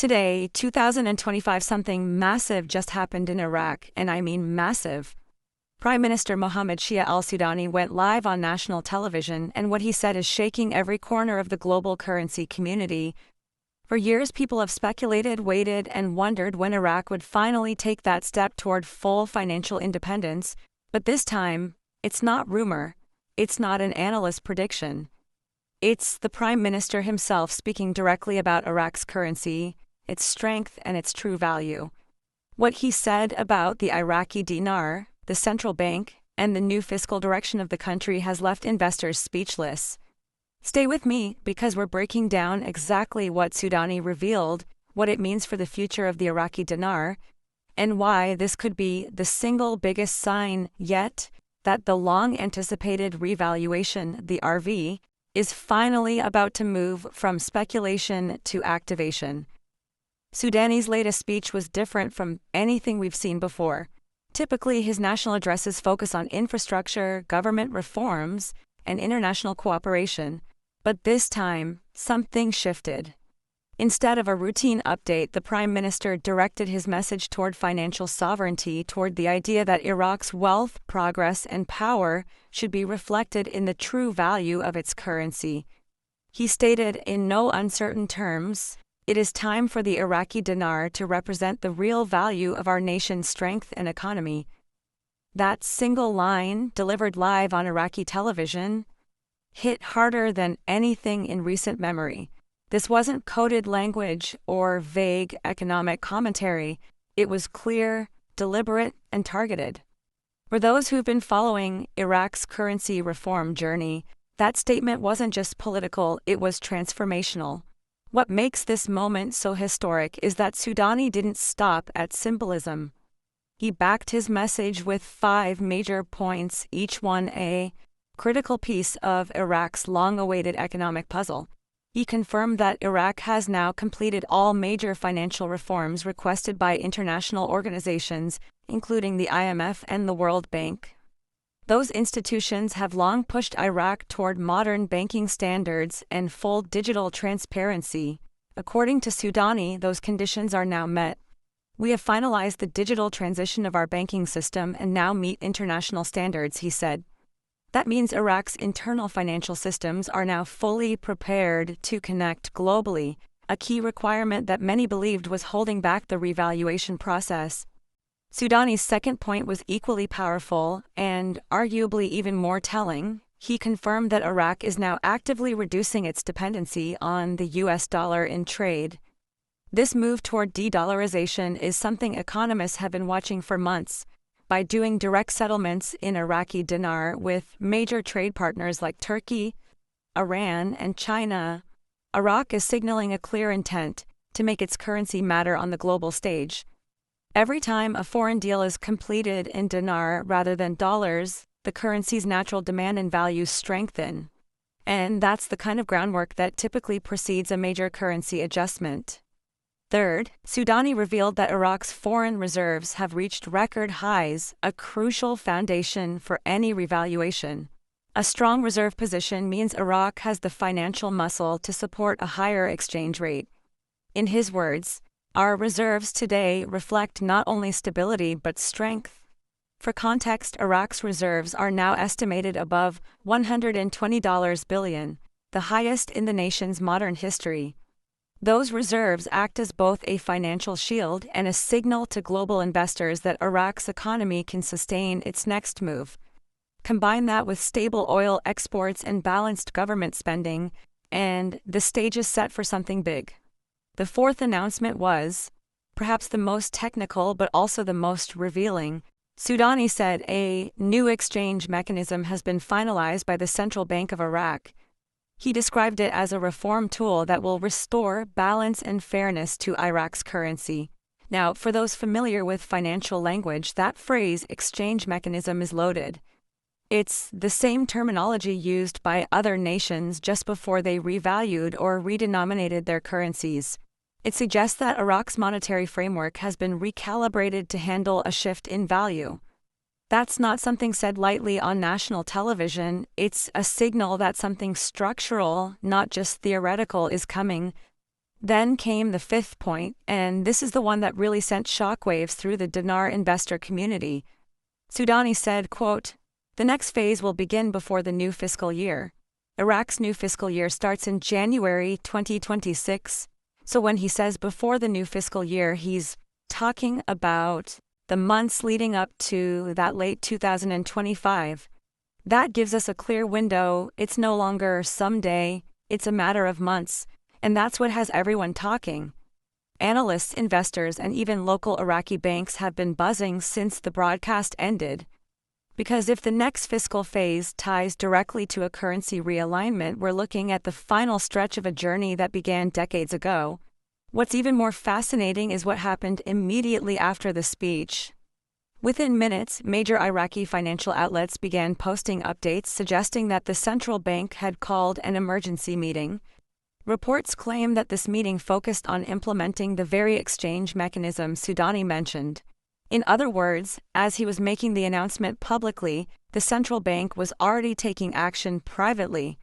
Today, 2025, something massive just happened in Iraq, and I mean massive. Prime Minister Mohammed Shia al-Sudani went live on national television, and what he said is shaking every corner of the global currency community. For years, people have speculated, waited, and wondered when Iraq would finally take that step toward full financial independence. But this time, it's not rumor. It's not an analyst's prediction. It's the Prime Minister himself speaking directly about Iraq's currency, its strength, and its true value. What he said about the Iraqi dinar, the central bank, and the new fiscal direction of the country has left investors speechless. Stay with me, because we're breaking down exactly what Sudani revealed, what it means for the future of the Iraqi dinar, and why this could be the single biggest sign yet that the long-anticipated revaluation, the RV, is finally about to move from speculation to activation. Sudani's latest speech was different from anything we've seen before. Typically, his national addresses focus on infrastructure, government reforms, and international cooperation. But this time, something shifted. Instead of a routine update, the Prime Minister directed his message toward financial sovereignty, toward the idea that Iraq's wealth, progress, and power should be reflected in the true value of its currency. He stated in no uncertain terms, "It is time for the Iraqi dinar to represent the real value of our nation's strength and economy." That single line, delivered live on Iraqi television, hit harder than anything in recent memory. This wasn't coded language or vague economic commentary. It was clear, deliberate, and targeted. For those who've been following Iraq's currency reform journey, that statement wasn't just political, it was transformational. What makes this moment so historic is that Sudani didn't stop at symbolism. He backed his message with 5 major points, each one a critical piece of Iraq's long-awaited economic puzzle. He confirmed that Iraq has now completed all major financial reforms requested by international organizations, including the IMF and the World Bank. Those institutions have long pushed Iraq toward modern banking standards and full digital transparency. According to Sudani, those conditions are now met. "We have finalized the digital transition of our banking system and now meet international standards," he said. That means Iraq's internal financial systems are now fully prepared to connect globally, a key requirement that many believed was holding back the revaluation process. Sudani's second point was equally powerful and arguably even more telling. He confirmed that Iraq is now actively reducing its dependency on the US dollar in trade. This move toward de-dollarization is something economists have been watching for months. By doing direct settlements in Iraqi dinar with major trade partners like Turkey, Iran, and China, Iraq is signaling a clear intent to make its currency matter on the global stage. Every time a foreign deal is completed in dinar rather than dollars, the currency's natural demand and value strengthen. And that's the kind of groundwork that typically precedes a major currency adjustment. Third, Sudani revealed that Iraq's foreign reserves have reached record highs, a crucial foundation for any revaluation. A strong reserve position means Iraq has the financial muscle to support a higher exchange rate. In his words, "Our reserves today reflect not only stability but strength." For context, Iraq's reserves are now estimated above $120 billion, the highest in the nation's modern history. Those reserves act as both a financial shield and a signal to global investors that Iraq's economy can sustain its next move. Combine that with stable oil exports and balanced government spending, and the stage is set for something big. The fourth announcement was, perhaps the most technical but also the most revealing. Sudani said a new exchange mechanism has been finalized by the Central Bank of Iraq. He described it as a reform tool that will restore balance and fairness to Iraq's currency. Now, for those familiar with financial language, that phrase, exchange mechanism, is loaded. It's the same terminology used by other nations just before they revalued or redenominated their currencies. It suggests that Iraq's monetary framework has been recalibrated to handle a shift in value. That's not something said lightly on national television. It's a signal that something structural, not just theoretical, is coming. Then came the fifth point, and this is the one that really sent shockwaves through the dinar investor community. Sudani said, quote, "The next phase will begin before the new fiscal year. Iraq's new fiscal year starts in January 2026, so when he says before the new fiscal year, he's talking about the months leading up to that late 2025. That gives us a clear window. It's no longer someday, it's a matter of months, and that's what has everyone talking." Analysts, investors, and even local Iraqi banks have been buzzing since the broadcast ended. Because if the next fiscal phase ties directly to a currency realignment, we're looking at the final stretch of a journey that began decades ago. What's even more fascinating is what happened immediately after the speech. Within minutes, major Iraqi financial outlets began posting updates suggesting that the central bank had called an emergency meeting. Reports claim that this meeting focused on implementing the very exchange mechanism Sudani mentioned. In other words, as he was making the announcement publicly, the central bank was already taking action privately.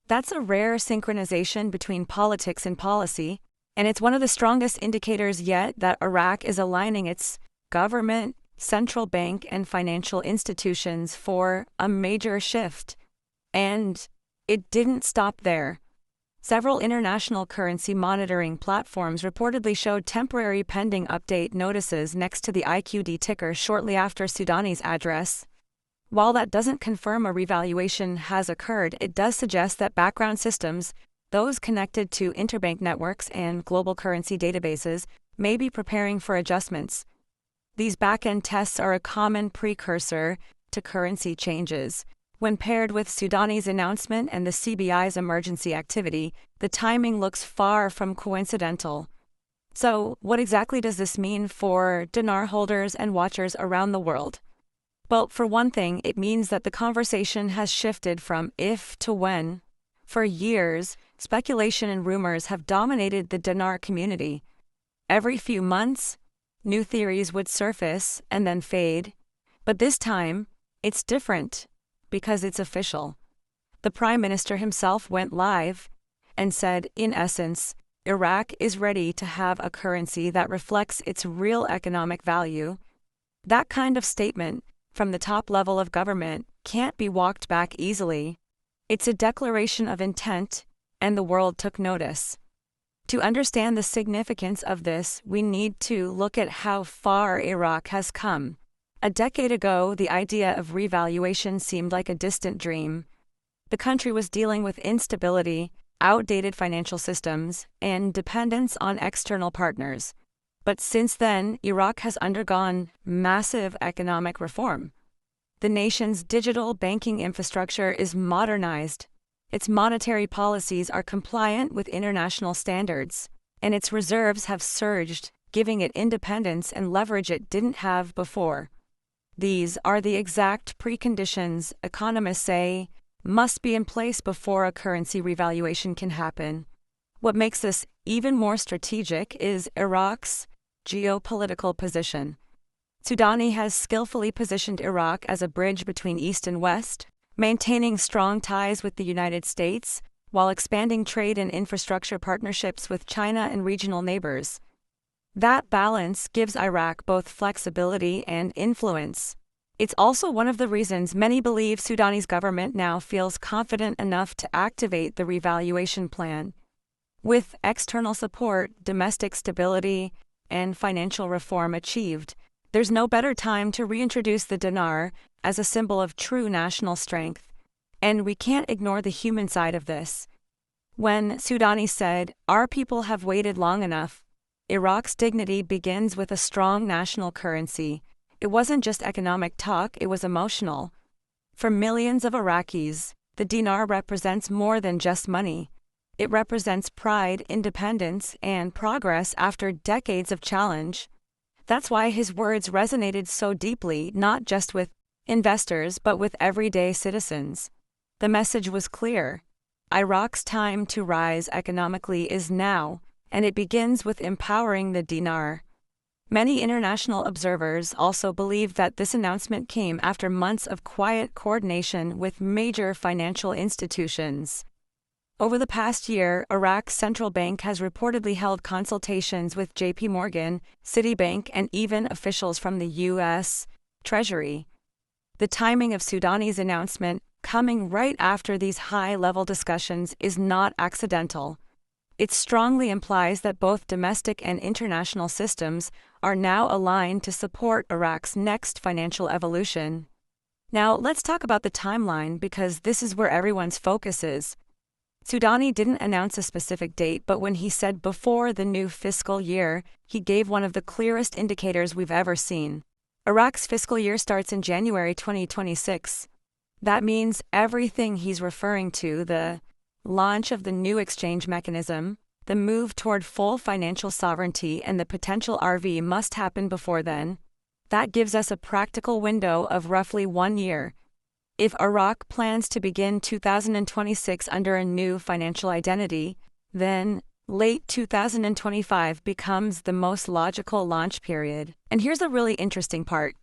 That's a rare synchronization between politics and policy, and it's one of the strongest indicators yet that Iraq is aligning its government, central bank, and financial institutions for a major shift. And it didn't stop there. Several international currency monitoring platforms reportedly showed temporary pending update notices next to the IQD ticker shortly after Sudani's address. While that doesn't confirm a revaluation has occurred, it does suggest that background systems, those connected to interbank networks and global currency databases, may be preparing for adjustments. These back-end tests are a common precursor to currency changes. When paired with Sudani's announcement and the CBI's emergency activity, the timing looks far from coincidental. So, what exactly does this mean for dinar holders and watchers around the world? Well, for one thing, it means that the conversation has shifted from if to when. For years, speculation and rumors have dominated the dinar community. Every few months, new theories would surface and then fade. But this time, it's different. Because it's official. The Prime Minister himself went live and said, in essence, Iraq is ready to have a currency that reflects its real economic value. That kind of statement, from the top level of government, can't be walked back easily. It's a declaration of intent, and the world took notice. To understand the significance of this, we need to look at how far Iraq has come. A decade ago, the idea of revaluation seemed like a distant dream. The country was dealing with instability, outdated financial systems, and dependence on external partners. But since then, Iraq has undergone massive economic reform. The nation's digital banking infrastructure is modernized, its monetary policies are compliant with international standards, and its reserves have surged, giving it independence and leverage it didn't have before. These are the exact preconditions economists say must be in place before a currency revaluation can happen. What makes this even more strategic is Iraq's geopolitical position. Sudani has skillfully positioned Iraq as a bridge between East and West, maintaining strong ties with the United States while expanding trade and infrastructure partnerships with China and regional neighbors. That balance gives Iraq both flexibility and influence. It's also one of the reasons many believe Sudani's government now feels confident enough to activate the revaluation plan. With external support, domestic stability, and financial reform achieved, there's no better time to reintroduce the dinar as a symbol of true national strength. And we can't ignore the human side of this. When Sudani said, "Our people have waited long enough," Iraq's dignity begins with a strong national currency. It wasn't just economic talk, it was emotional. For millions of Iraqis, the dinar represents more than just money. It represents pride, independence, and progress after decades of challenge. That's why his words resonated so deeply, not just with investors but with everyday citizens. The message was clear. Iraq's time to rise economically is now, and it begins with empowering the dinar. Many international observers also believe that this announcement came after months of quiet coordination with major financial institutions. Over the past year, Iraq's central bank has reportedly held consultations with JP Morgan, Citibank, and even officials from the U.S. Treasury. The timing of Sudani's announcement, coming right after these high-level discussions, is not accidental. It strongly implies that both domestic and international systems are now aligned to support Iraq's next financial evolution. Now, let's talk about the timeline because this is where everyone's focus is. Sudani didn't announce a specific date, but when he said before the new fiscal year, he gave one of the clearest indicators we've ever seen. Iraq's fiscal year starts in January 2026. That means everything he's referring to, the launch of the new exchange mechanism, the move toward full financial sovereignty, and the potential RV must happen before then. That gives us a practical window of roughly 1 year. If Iraq plans to begin 2026 under a new financial identity, then late 2025 becomes the most logical launch period. And here's the really interesting part.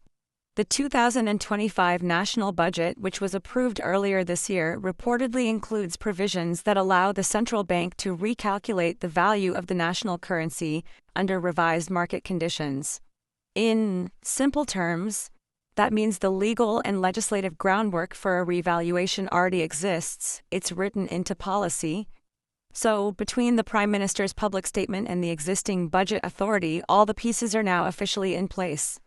The 2025 national budget, which was approved earlier this year, reportedly includes provisions that allow the central bank to recalculate the value of the national currency under revised market conditions. In simple terms, that means the legal and legislative groundwork for a revaluation already exists. It's written into policy. So, between the Prime Minister's public statement and the existing budget authority, all the pieces are now officially in place.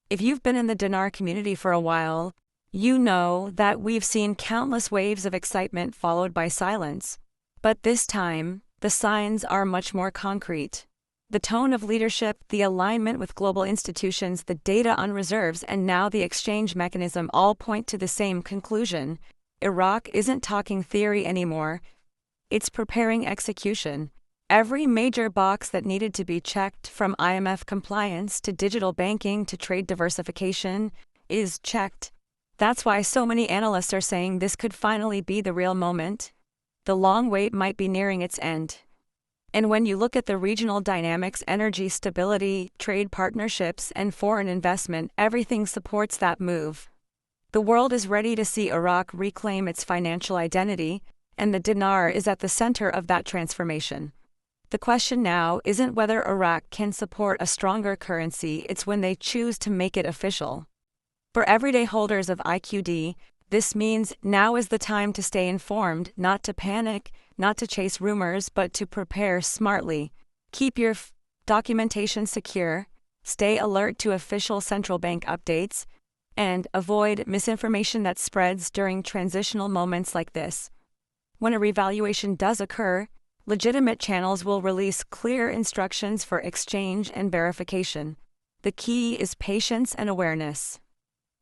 If you've been in the dinar community for a while, you know that we've seen countless waves of excitement followed by silence. But this time, the signs are much more concrete. The tone of leadership, the alignment with global institutions, the data on reserves, and now the exchange mechanism all point to the same conclusion. Iraq isn't talking theory anymore. It's preparing execution. Every major box that needed to be checked, from IMF compliance to digital banking to trade diversification, is checked. That's why so many analysts are saying this could finally be the real moment. The long wait might be nearing its end. And when you look at the regional dynamics, energy stability, trade partnerships, and foreign investment, everything supports that move. The world is ready to see Iraq reclaim its financial identity, and the dinar is at the center of that transformation. The question now isn't whether Iraq can support a stronger currency, it's when they choose to make it official. For everyday holders of IQD, this means now is the time to stay informed, not to panic, not to chase rumors, but to prepare smartly. Keep your documentation secure, stay alert to official central bank updates, and avoid misinformation that spreads during transitional moments like this. When a revaluation does occur, legitimate channels will release clear instructions for exchange and verification. The key is patience and awareness.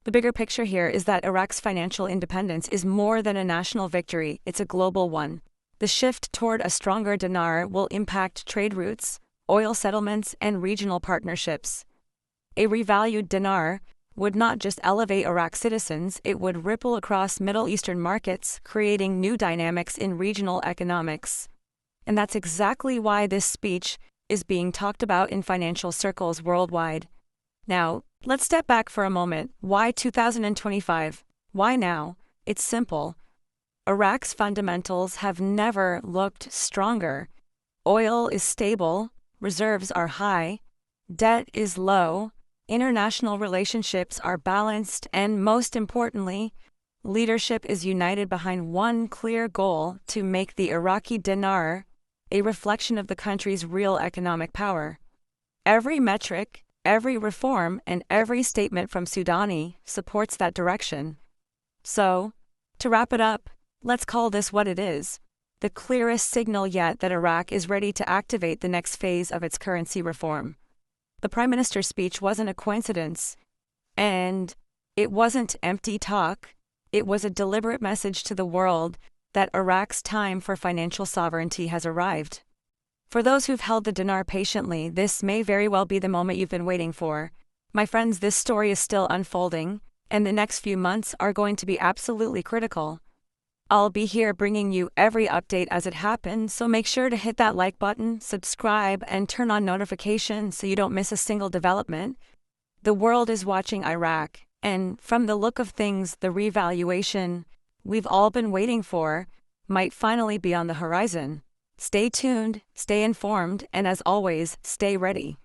The bigger picture here is that Iraq's financial independence is more than a national victory, it's a global one. The shift toward a stronger dinar will impact trade routes, oil settlements, and regional partnerships. A revalued dinar would not just elevate Iraq's citizens, it would ripple across Middle Eastern markets, creating new dynamics in regional economics. And that's exactly why this speech is being talked about in financial circles worldwide. Now, let's step back for a moment. Why 2025? Why now? It's simple. Iraq's fundamentals have never looked stronger. Oil is stable, reserves are high, debt is low, international relationships are balanced, and most importantly, leadership is united behind one clear goal: to make the Iraqi dinar a reflection of the country's real economic power. Every metric, every reform, and every statement from Sudani supports that direction. So, to wrap it up, let's call this what it is: the clearest signal yet that Iraq is ready to activate the next phase of its currency reform. The Prime Minister's speech wasn't a coincidence, and it wasn't empty talk. It was a deliberate message to the world that Iraq's time for financial sovereignty has arrived. For those who've held the dinar patiently, this may very well be the moment you've been waiting for. My friends, this story is still unfolding, and the next few months are going to be absolutely critical. I'll be here bringing you every update as it happens, so make sure to hit that like button, subscribe, and turn on notifications so you don't miss a single development. The world is watching Iraq, and from the look of things, the revaluation we've all been waiting for might finally be on the horizon. Stay tuned, stay informed, and as always, stay ready.